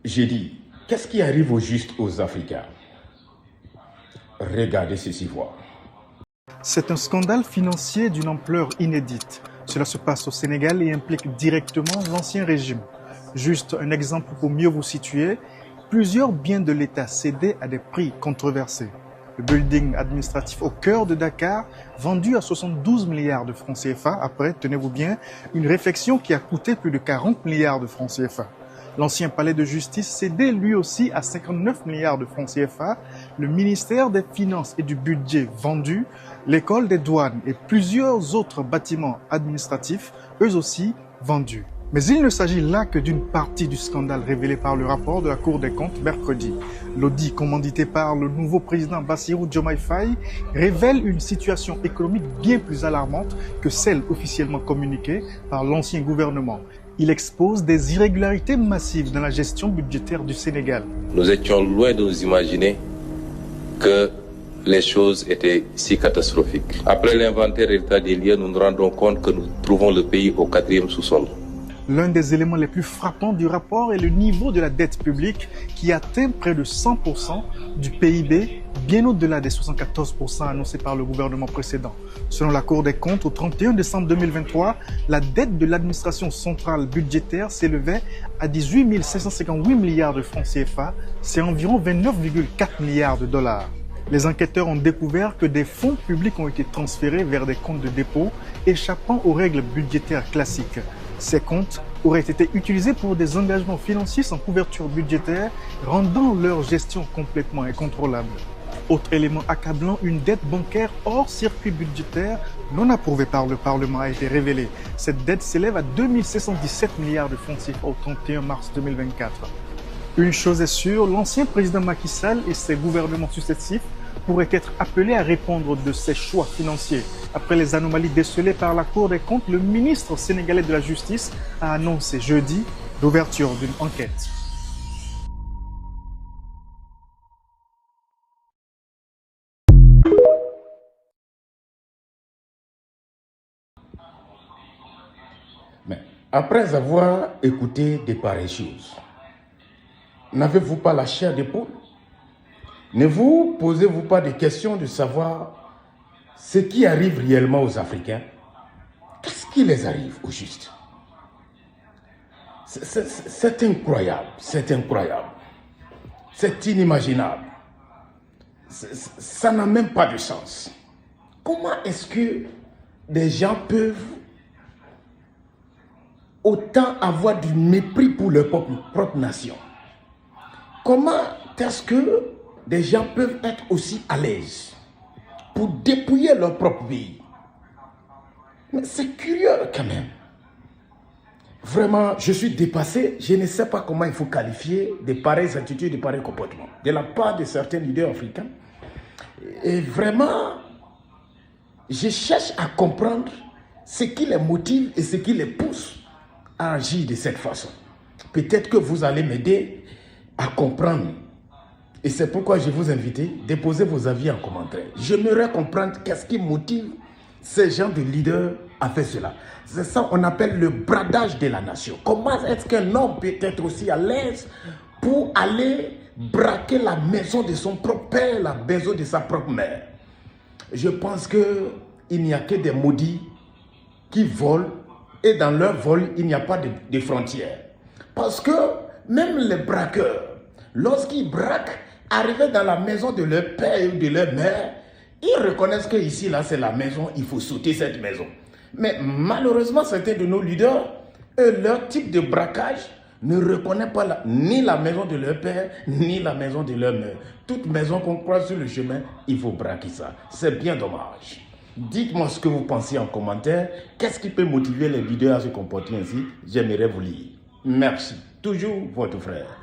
J'ai dit, qu'est-ce qui arrive au juste aux Africains? Regardez ceci voir. C'est un scandale financier d'une ampleur inédite. Cela se passe au Sénégal et implique directement l'ancien régime. Juste un exemple pour mieux vous situer, plusieurs biens de l'État cédés à des prix controversés. Le building administratif au cœur de Dakar, vendu à 72 milliards de francs CFA, après, tenez-vous bien, une réflexion qui a coûté plus de 40 milliards de francs CFA. L'ancien palais de justice cédé lui aussi à 59 milliards de francs CFA, le ministère des Finances et du Budget vendu, l'école des douanes et plusieurs autres bâtiments administratifs, eux aussi vendus. Mais il ne s'agit là que d'une partie du scandale révélé par le rapport de la Cour des comptes mercredi. L'audit commandité par le nouveau président Bassirou Diomaye Faye révèle une situation économique bien plus alarmante que celle officiellement communiquée par l'ancien gouvernement. Il expose des irrégularités massives dans la gestion budgétaire du Sénégal. Nous étions loin de nous imaginer que les choses étaient si catastrophiques. Après l'inventaire et l'état des lieux, nous nous rendons compte que nous trouvons le pays au 4e sous-sol. L'un des éléments les plus frappants du rapport est le niveau de la dette publique qui atteint près de 100% du PIB, bien au-delà des 74% annoncés par le gouvernement précédent. Selon la Cour des comptes, au 31 décembre 2023, la dette de l'administration centrale budgétaire s'élevait à 18 558 milliards de francs CFA, c'est environ 29,4 milliards de dollars. Les enquêteurs ont découvert que des fonds publics ont été transférés vers des comptes de dépôt échappant aux règles budgétaires classiques. Ces comptes auraient été utilisés pour des engagements financiers sans couverture budgétaire, rendant leur gestion complètement incontrôlable. Autre élément accablant, une dette bancaire hors circuit budgétaire non approuvée par le Parlement a été révélée. Cette dette s'élève à 2717 milliards de francs CFA au 31 mars 2024. Une chose est sûre, l'ancien président Macky Sall et ses gouvernements successifs pourraient être appelés à répondre de ses choix financiers. Après les anomalies décelées par la Cour des comptes, le ministre sénégalais de la Justice a annoncé jeudi l'ouverture d'une enquête. Mais après avoir écouté de pareilles choses, n'avez-vous pas la chair de poule? Ne vous posez-vous pas des questions de savoir ce qui arrive réellement aux Africains? Qu'est-ce qui les arrive au juste? C'est incroyable, c'est incroyable, c'est inimaginable. Ça n'a même pas de sens. Comment est-ce que des gens peuvent autant avoir du mépris pour leur propre nation? Comment est-ce que des gens peuvent être aussi à l'aise pour dépouiller leur propre pays? Mais c'est curieux quand même. Vraiment, je suis dépassé. Je ne sais pas comment il faut qualifier de pareilles attitudes, de pareils comportements de la part de certains leaders africains. Et vraiment, je cherche à comprendre ce qui les motive et ce qui les pousse à agir de cette façon. Peut-être que vous allez m'aider à comprendre. Et c'est pourquoi je vous invite à déposer vos avis en commentaire. J'aimerais comprendre qu'est-ce qui motive ces gens de leaders à faire cela. C'est ça qu'on appelle le bradage de la nation. Comment est-ce qu'un homme peut être aussi à l'aise pour aller braquer la maison de son propre père, la maison de sa propre mère? Je pense qu'il n'y a que des maudits qui volent et dans leur vol, il n'y a pas de frontières. Parce que même les braqueurs, lorsqu'ils braquent, arrivés dans la maison de leur père ou de leur mère, ils reconnaissent que ici, là, c'est la maison, il faut sauter cette maison. Mais malheureusement, certains de nos leaders, leur type de braquage ne reconnaît pas ni la maison de leur père, ni la maison de leur mère. Toute maison qu'on croise sur le chemin, il faut braquer ça. C'est bien dommage. Dites-moi ce que vous pensez en commentaire. Qu'est-ce qui peut motiver les leaders à se comporter ainsi? J'aimerais vous lire. Merci. Toujours votre frère.